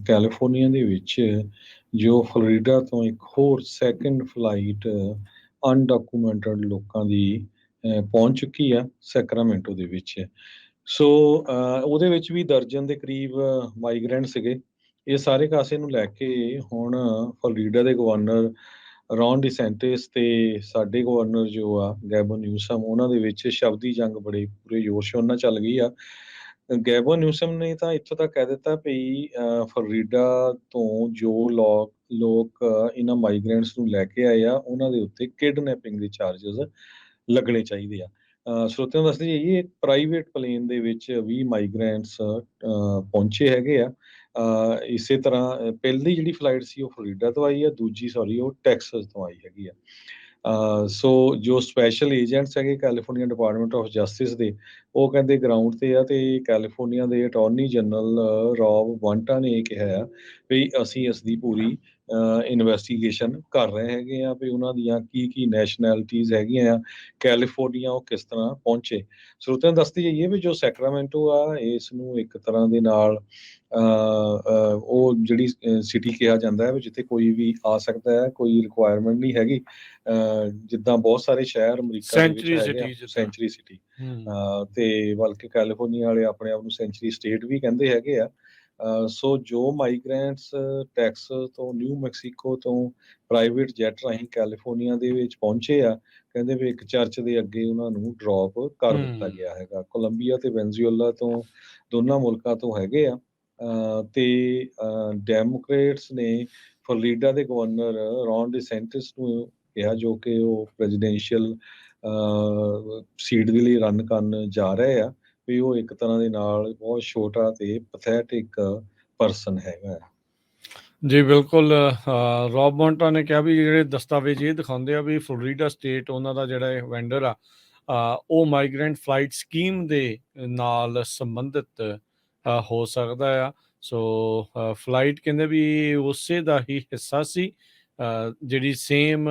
California ਦੇ ਵਿੱਚ ਜੋ ਫਲੋਰੀਡਾ ਤੋਂ ਇੱਕ ਹੋਰ ਸੈਕੰਡ ਫਲਾਈਟ ਅਨਡਾਕੂਮੈਂਟਡ ਲੋਕਾਂ ਦੀ ਪਹੁੰਚ ਚੁੱਕੀ ਆ ਸੈਕਰਾਮੈਂਟੋ ਦੇ ਵਿੱਚ। ਸੋ ਉਹਦੇ ਵਿੱਚ ਵੀ ਦਰਜਨ ਦੇ ਕਰੀਬ ਮਾਈਗਰੈਂਟ ਸੀਗੇ। ਇਹ ਸਾਰੇ ਕਾਸੇ ਨੂੰ ਲੈ ਕੇ ਹੁਣ ਫਲੋਰੀਡਾ ਦੇ ਗਵਰਨਰ ਰੌਨ ਡੀਸੈਂਟਿਸ ਤੇ ਸਾਡੇ ਗਵਰਨਰ ਜੋ ਆ ਗੈਬਨ ਨਿਊਸਮ, ਉਹਨਾਂ ਦੇ ਵਿੱਚ ਸ਼ਬਦੀ ਜੰਗ ਬੜੇ ਪੂਰੇ ਜ਼ੋਰ ਸ਼ੋਰ ਨਾਲ ਚੱਲ ਗਈ ਆ। ਗੈਬਨ ਨਿਊਸਮ ਨੇ ਤਾਂ ਇੱਥੋਂ ਤੱਕ ਕਹਿ ਦਿੱਤਾ ਵੀ ਫਲੋਰੀਡਾ ਤੋਂ ਜੋ ਲੋਕ ਇਹਨਾਂ ਮਾਈਗਰੈਂਟਸ ਨੂੰ ਲੈ ਕੇ ਆਏ ਆ, ਉਹਨਾਂ ਦੇ ਉੱਤੇ ਕਿਡਨੈਪਿੰਗ ਦੇ ਚਾਰਜਸ ਲੱਗਣੇ ਚਾਹੀਦੇ ਆ। ਸਰੋਤਿਆਂ ਨੂੰ ਦੱਸਦੇ ਜਾਈਏ, ਪ੍ਰਾਈਵੇਟ ਪਲੇਨ ਦੇ ਵਿੱਚ 20 ਮਾਈਗਰੈਂਟਸ ਪਹੁੰਚੇ ਹੈਗੇ ਆ। ਇਸੇ ਤਰ੍ਹਾਂ ਪਹਿਲੀ ਜਿਹੜੀ ਫਲਾਈਟ ਸੀ ਉਹ ਫਲੋਰੀਡਾ ਤੋਂ ਆਈ ਆ, ਦੂਜੀ ਉਹ ਟੈਕਸਸ ਤੋਂ ਆਈ ਹੈਗੀ ਆ। ਸੋ ਜੋ ਸਪੈਸ਼ਲ ਏਜੰਟਸ ਹੈਗੇ ਕੈਲੀਫੋਰਨੀਆ ਡਿਪਾਰਟਮੈਂਟ ਆਫ ਜਸਟਿਸ ਦੇ, ਉਹ ਕਹਿੰਦੇ ਗਰਾਊਂਡ ਤੇ ਆ, ਤੇ ਕੈਲੀਫੋਰਨੀਆ ਦੇ ਅਟਾਰਨੀ ਜਨਰਲ ਰੌਬ ਵਾਂਟਾ ਨੇ ਇਹ ਕਿਹਾ ਆ ਵੀ ਅਸੀਂ ਇਸ ਦੀ ਪੂਰੀ ਇਨਵੈਸਟੀਗੇਸ਼ਨ ਕਰ ਰਹੇ ਹੈਗੇ ਆ ਵੀ ਉਹਨਾਂ ਦੀਆਂ ਕੀ ਨੈਸ਼ਨੈਲਿਟੀਜ਼ ਹੈਗੀਆਂ ਆ, ਕੈਲੀਫੋਰਨੀਆ ਉਹ ਕਿਸ ਤਰ੍ਹਾਂ ਪਹੁੰਚੇ। ਸਰੋਤਿਆਂ ਨੂੰ ਦੱਸਦੀ ਜਾਈਏ ਵੀ ਜੋ ਸੈਕਰਾਮੈਂਟੋ ਆ, ਇਸ ਨੂੰ ਇੱਕ ਤਰ੍ਹਾਂ ਦੇ ਨਾਲ ਉਹ ਜਿਹੜੀ ਸਿਟੀ ਕਿਹਾ ਜਾਂਦਾ ਹੈ ਵੀ ਜਿੱਥੇ ਕੋਈ ਵੀ ਆ ਸਕਦਾ ਹੈ, ਕੋਈ ਰਿਕੁਆਇਰਮੈਂਟ ਨਹੀਂ ਹੈਗੀ। ਜਿੱਦਾਂ ਬਹੁਤ ਸਾਰੇ ਸ਼ਹਿਰ ਅਮਰੀਕਾ ਦੇ ਵਿੱਚ ਹੈਗੇ ਆ ਸੈਂਚੁਰੀ ਸਿਟੀ, ਤੇ ਬਲਕਿ ਕੈਲੀਫੋਰਨੀਆ ਵਾਲੇ ਆਪਣੇ ਆਪ ਨੂੰ ਸੈਂਚੁਰੀ ਸਟੇਟ ਵੀ ਕਹਿੰਦੇ ਹੈਗੇ ਆ। ਸੋ ਜੋ ਮਾਈਗਰੈਂਟਸ ਟੈਕਸਸ ਤੋਂ, ਨਿਊ ਮੈਕਸੀਕੋ ਤੋਂ ਪ੍ਰਾਈਵੇਟ ਜੈਟ ਰਾਹੀਂ ਕੈਲੀਫੋਰਨੀਆ ਦੇ ਵਿੱਚ ਪਹੁੰਚੇ ਆ, ਕਹਿੰਦੇ ਵੀ ਇੱਕ ਚਰਚ ਦੇ ਅੱਗੇ ਉਹਨਾਂ ਨੂੰ ਡ੍ਰੌਪ ਕਰ ਦਿੱਤਾ ਗਿਆ ਹੈਗਾ। ਕੋਲੰਬੀਆ ਤੇ ਵੈਨਜ਼ੂਏਲਾ ਤੋਂ, ਦੋਨਾਂ ਮੁਲਕਾਂ ਤੋਂ ਹੈਗੇ ਆ। ਤੇ ਡੈਮੋਕ੍ਰੇਟਸ ਨੇ ਫਲੋਰੀਡਾ ਦੇ ਗਵਰਨਰ ਰੌਨ ਡੀਸੈਂਟਿਸ ਨੂੰ ਕਿਹਾ, ਜੋ ਕਿ ਉਹ ਪ੍ਰੈਜ਼ੀਡੈਂਸ਼ੀਅਲ ਸੀਟ ਦੇ ਲਈ ਰਨ ਕਰਨ ਜਾ ਰਹੇ ਆ, ਵੀ ਉਹ ਇੱਕ ਤਰ੍ਹਾਂ ਦੇ ਨਾਲ ਬਹੁਤ ਛੋਟਾ ਤੇ ਪੈਥੈਟਿਕ ਪਰਸਨ ਹੈਗਾ। ਜੀ ਬਿਲਕੁਲ। ਰੌਬ ਮੌਂਟਾ ਨੇ ਕਿਹਾ ਵੀ ਜਿਹੜੇ ਦਸਤਾਵੇਜ਼ ਇਹ ਦਿਖਾਉਂਦੇ ਆ ਵੀ ਫਲੋਰੀਡਾ ਸਟੇਟ ਉਹਨਾਂ ਦਾ ਜਿਹੜਾ ਵੈਂਡਰ ਆ ਉਹ ਮਾਈਗਰੈਂਟ ਫਲਾਈਟ ਸਕੀਮ ਦੇ ਨਾਲ ਸੰਬੰਧਿਤ ਹੋ ਸਕਦਾ ਆ। ਸੋ ਫਲਾਈਟ ਕਹਿੰਦੇ ਵੀ ਉਸੇ ਦਾ ਹੀ ਹਿੱਸਾ ਸੀ, ਜਿਹੜੀ same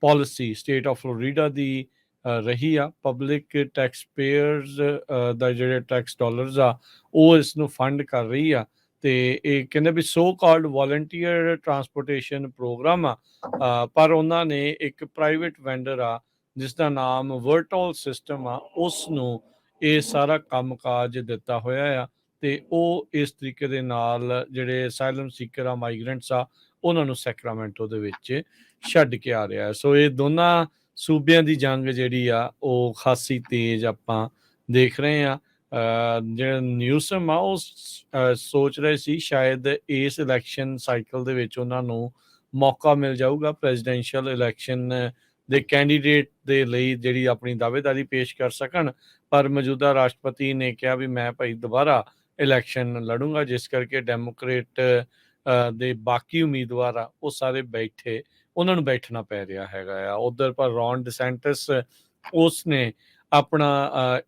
policy state of Florida ਦੀ ਰਹੀ ਆ। ਪਬਲਿਕ ਟੈਕਸ ਪੇਅਰਸ ਦਾ ਜਿਹੜੇ ਟੈਕਸ ਡਾਲਰਸ ਆ ਉਹ ਇਸ ਨੂੰ ਫੰਡ ਕਰ ਰਹੀ ਆ। ਤੇ ਇਹ ਕਹਿੰਦੇ ਵੀ so called volunteer transportation program ਆ, ਪਰ ਉਹਨਾਂ ਨੇ ਇੱਕ ਪ੍ਰਾਈਵੇਟ ਵੈਂਡਰ ਆ ਜਿਸ ਦਾ ਨਾਮ ਵਰਟੋਲ ਸਿਸਟਮ ਆ, ਉਸ ਨੂੰ ਇਹ ਸਾਰਾ ਕੰਮਕਾਜ ਦਿੱਤਾ ਹੋਇਆ ਆ। ਤੇ ਉਹ ਇਸ ਤਰੀਕੇ ਦੇ ਨਾਲ ਜਿਹੜੇ ਅਸਾਈਲਮ ਸੀਕਰ ਆ, ਮਾਈਗਰੈਂਟਸ ਆ, ਉਹਨਾਂ ਨੂੰ ਸੈਕਰਾਮੈਂਟੋ ਦੇ ਵਿੱਚ ਛੱਡ ਕੇ ਆ ਰਿਹਾ। ਸੋ ਇਹ ਦੋਨਾਂ ਸੂਬਿਆਂ ਦੀ ਜੰਗ ਜਿਹੜੀ ਆ ਉਹ ਖਾਸੀ ਤੇਜ਼ ਆਪਾਂ ਦੇਖ ਰਹੇ ਆ। ਜਿਹੜਾ ਨਿਊਸਮ ਆ ਉਹ ਸੋਚ ਰਹੇ ਸੀ ਸ਼ਾਇਦ ਇਸ ਇਲੈਕਸ਼ਨ ਸਾਈਕਲ ਦੇ ਵਿੱਚ ਉਹਨਾਂ ਨੂੰ ਮੌਕਾ ਮਿਲ ਜਾਊਗਾ ਪ੍ਰੈਜ਼ੀਡੈਂਸ਼ੀਅਲ ਇਲੈਕਸ਼ਨ ਦੇ ਕੈਂਡੀਡੇਟ ਦੇ ਲਈ ਜਿਹੜੀ ਆਪਣੀ ਦਾਅਵੇਦਾਰੀ ਪੇਸ਼ ਕਰ ਸਕਣ, ਪਰ ਮੌਜੂਦਾ ਰਾਸ਼ਟਰਪਤੀ ਨੇ ਕਿਹਾ ਵੀ ਮੈਂ ਭਾਈ ਦੁਬਾਰਾ ਇਲੈਕਸ਼ਨ ਲੜੂੰਗਾ, ਜਿਸ ਕਰਕੇ ਡੈਮੋਕ੍ਰੇਟ ਦੇ ਬਾਕੀ ਉਮੀਦਵਾਰ ਆ ਉਹ ਸਾਰੇ ਬੈਠੇ, ਉਹਨਾਂ ਨੂੰ ਬੈਠਣਾ ਪੈ ਰਿਹਾ ਹੈਗਾ ਆ। ਉਧਰ ਪਰ ਰੌਨ ਡੀਸੈਂਟਿਸ ਉਸ ਨੇ ਆਪਣਾ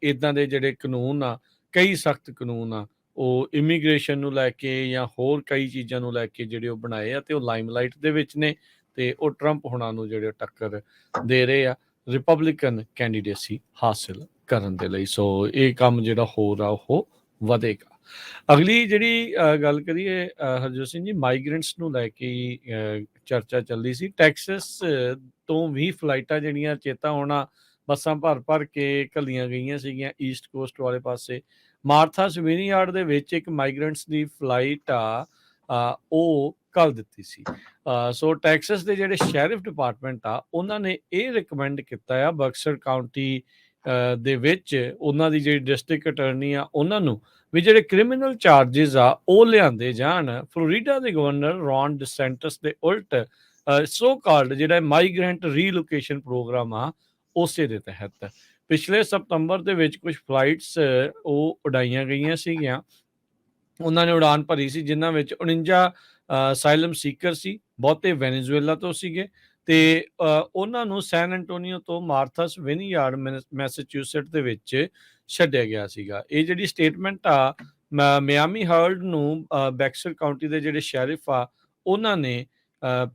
ਇੱਦਾਂ ਦੇ ਜਿਹੜੇ ਕਾਨੂੰਨ ਆ, ਕਈ ਸਖਤ ਕਾਨੂੰਨ ਆ, ਉਹ ਇਮੀਗ੍ਰੇਸ਼ਨ ਨੂੰ ਲੈ ਕੇ ਜਾਂ ਹੋਰ ਕਈ ਚੀਜ਼ਾਂ ਨੂੰ ਲੈ ਕੇ ਜਿਹੜੇ ਉਹ ਬਣਾਏ ਆ, ਤੇ ਉਹ ਲਾਈਮਲਾਈਟ ਦੇ ਵਿੱਚ ਨੇ, ਤੇ ਉਹ ਟਰੰਪ ਹੁਣਾਂ ਨੂੰ ਜਿਹੜੇ ਟੱਕਰ ਦੇ ਰਹੇ ਆ ਰਿਪਬਲਿਕਨ ਕੈਂਡੀਡੇਸੀ ਹਾਸਿਲ ਕਰਨ ਦੇ ਲਈ। ਸੋ ਇਹ ਕੰਮ ਜਿਹੜਾ ਹੋਰ ਆ ਉਹ ਵਧੇਗਾ। ਅਗਲੀ ਜਿਹੜੀ ਗੱਲ ਕਰੀਏ ਹਰਜੋਤ ਸਿੰਘ ਜੀ, ਮਾਈਗਰੈਂਟਸ ਨੂੰ ਲੈ ਕੇ ਚਰਚਾ ਚੱਲੀ ਸੀ। ਟੈਕਸਸ ਤੋਂ ਵੀ ਫਲਾਈਟਾਂ ਜਿਹੜੀਆਂ ਚੇਤਾ ਹੋਣਾ ਬੱਸਾਂ ਭਰ ਕੇ ਘੱਲੀਆਂ ਗਈਆਂ ਸੀਗੀਆਂ ਈਸਟ ਕੋਸਟ ਵਾਲੇ ਪਾਸੇ। ਮਾਰਥਾਸ ਵਿਨੀਯਾਰਡ ਦੇ ਵਿੱਚ ਇੱਕ ਮਾਈਗਰੈਂਟਸ ਦੀ ਫਲਾਈਟ ਆ ਉਹ ਘੱਲ ਦਿੱਤੀ ਸੀ। ਸੋ ਟੈਕਸਸ ਦੇ ਜਿਹੜੇ ਸ਼ੈਰਿਫ ਡਿਪਾਰਟਮੈਂਟ ਆ ਉਹਨਾਂ ਨੇ ਇਹ ਰਿਕਮੈਂਡ ਕੀਤਾ ਆ ਬਕਸਰ ਕਾਊਂਟੀ ਦੇ ਵਿੱਚ ਉਹਨਾਂ ਦੀ ਜਿਹੜੀ ਡਿਸਟ੍ਰਿਕਟ ਅਟਰਨੀ ਆ ਉਹਨਾਂ ਨੂੰ ਵੀ ਜਿਹੜੇ ਕ੍ਰਿਮੀਨਲ ਚਾਰਜਿਸ ਆ ਉਹ ਲਿਆਂਦੇ ਜਾਣ। ਫਲੋਰੀਡਾ ਦੇ ਗਵਰਨਰ ਰੌਨ ਡੀਸੈਂਟਿਸ ਦੇ ਉਲਟ ਸੋ ਕਾਲਡ ਜਿਹੜਾ ਮਾਈਗਰੈਂਟ ਰੀਲੋਕੇਸ਼ਨ ਪ੍ਰੋਗਰਾਮ ਆ ਉਸੇ ਦੇ ਤਹਿਤ ਪਿਛਲੇ ਸਤੰਬਰ ਦੇ ਵਿੱਚ ਕੁਝ ਫਲਾਈਟਸ ਉਹ ਉਡਾਈਆਂ ਗਈਆਂ ਸੀਗੀਆਂ। ਉਹਨਾਂ ਨੇ ਉਡਾਨ ਭਰੀ ਸੀ ਜਿਨ੍ਹਾਂ ਵਿੱਚ 49 ਅਸਾਈਲਮ ਸੀਕਰ ਸੀ, ਬਹੁਤੇ ਵੈਨੇਜ਼ੁਏਲਾ ਤੋਂ ਸੀਗੇ, ਤੇ ਉਹਨਾਂ ਨੂੰ ਸੈਨ ਐਂਟੋਨੀਓ ਤੋਂ ਮਾਰਥਾਸ ਵਿਨੀਯਾਰਡ ਮੈਸੇਚਿਉਸੇਟ ਦੇ ਵਿੱਚ ਛੱਡਿਆ ਗਿਆ ਸੀਗਾ। ਇਹ ਜਿਹੜੀ ਸਟੇਟਮੈਂਟ ਆ ਮਿਆਮੀ ਹਰਲਡ ਨੂੰ ਬੈਕਸਰ ਕਾਊਂਟੀ ਦੇ ਜਿਹੜੇ ਸ਼ੈਰਿਫ ਆ ਉਹਨਾਂ ਨੇ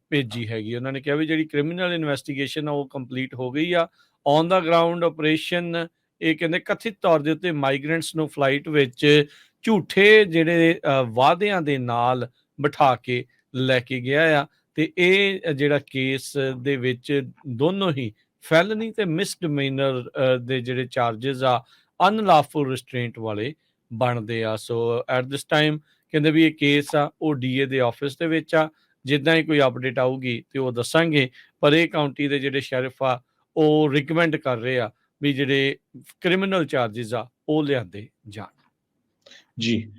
ਭੇਜੀ ਹੈਗੀ। ਉਹਨਾਂ ਨੇ ਕਿਹਾ ਵੀ ਜਿਹੜੀ ਕ੍ਰਿਮੀਨਲ ਇਨਵੈਸਟੀਗੇਸ਼ਨ ਆ ਉਹ ਕੰਪਲੀਟ ਹੋ ਗਈ ਆ। ਔਨ ਦਾ ਗਰਾਊਂਡ ਆਪਰੇਸ਼ਨ ਇਹ ਕਹਿੰਦੇ ਕਥਿਤ ਤੌਰ ਦੇ ਉੱਤੇ ਮਾਈਗਰੈਂਟਸ ਨੂੰ ਫਲਾਈਟ ਵਿੱਚ ਝੂਠੇ ਜਿਹੜੇ ਵਾਅਦਿਆਂ ਦੇ ਨਾਲ ਬਿਠਾ ਕੇ ਲੈ ਕੇ ਗਿਆ ਆ ਤੇ ਇਹ ਜਿਹੜਾ ਕੇਸ ਦੇ ਵਿੱਚ ਦੋਨੋਂ ਹੀ ਫੈਲਨੀ ਤੇ ਮਿਸਡਿਮੀਨਰ ਦੇ ਜਿਹੜੇ ਚਾਰजेस ਆ ਅਨਲਾਫੁਲ ਰਿਸਟ੍ਰੇਂਟ ਵਾਲੇ ਬਣਦੇ ਆ। ਸੋ ਐਟ ਦਿਸ ਟਾਈਮ ਕਹਿੰਦੇ ਵੀ ਇਹ ਕੇਸ ਆ ਉਹ ਡੀਏ ਦੇ ਆਫਿਸ ਦੇ ਵਿੱਚ ਆ। ਜਿੱਦਾਂ ਹੀ ਕੋਈ ਅਪਡੇਟ ਆਊਗੀ ਤੇ ਉਹ ਦੱਸਾਂਗੇ, ਪਰ ਇਹ ਕਾਊਂਟੀ ਦੇ ਜਿਹੜੇ ਸ਼ੈਰਿਫ ਆ ਉਹ ਰਿਕਮੈਂਡ ਕਰ ਰਹੇ ਆ ਵੀ ਜਿਹੜੇ ਕ੍ਰਿਮੀਨਲ ਚਾਰजेस ਆ ਉਹ ਲਿਆਂਦੇ ਜਾਣ। ਜੀ।